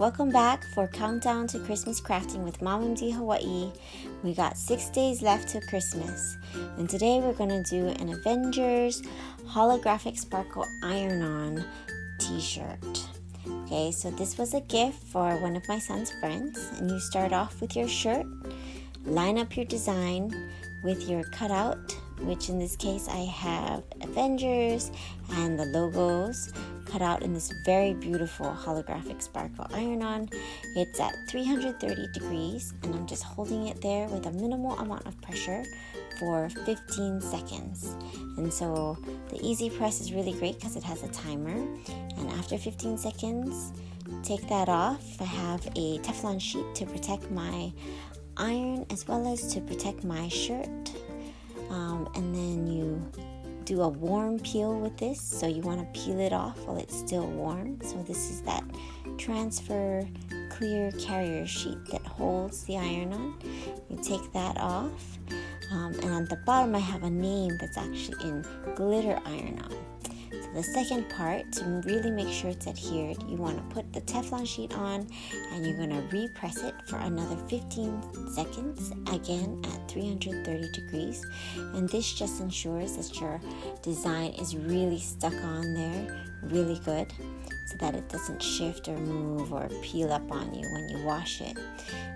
Welcome back for Countdown to Christmas Crafting with Mom MD Hawaii. We got 6 days left to Christmas, and today we're going to do an Avengers Holographic Sparkle Iron-On t-shirt. Okay, so this was a gift for one of my son's friends, and you start off with your shirt, line up your design with your cutout, which in this case I have Avengers and the logos cut out in this very beautiful holographic sparkle iron-on. It's at 330 degrees and I'm just holding it there with a minimal amount of pressure for 15 seconds. And so the EasyPress is really great because it has a timer, and after 15 seconds take that off. I have a Teflon sheet to protect my iron as well as to protect my shirt. And then you do a warm peel with this, so you want to peel it off while it's still warm. So this is that transfer clear carrier sheet that holds the iron on. You take that off, and on the bottom I have a name that's actually in glitter iron-on. So the second part, to really make sure it's adhered, you want to put the Teflon sheet on and you're going to repress it for another 15 seconds, again at 330 degrees. And this just ensures that your design is really stuck on there really good, so that it doesn't shift or move or peel up on you when you wash it.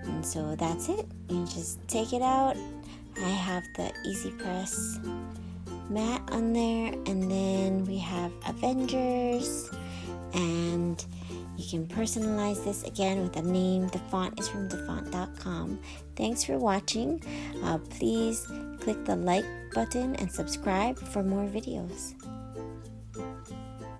And so that's it. You just take it out. I have the EasyPress mat on there, and then we have Avengers, and you can personalize this again with a name. The font is from thefont.com. Thanks for watching. Please click the like button and subscribe for more videos.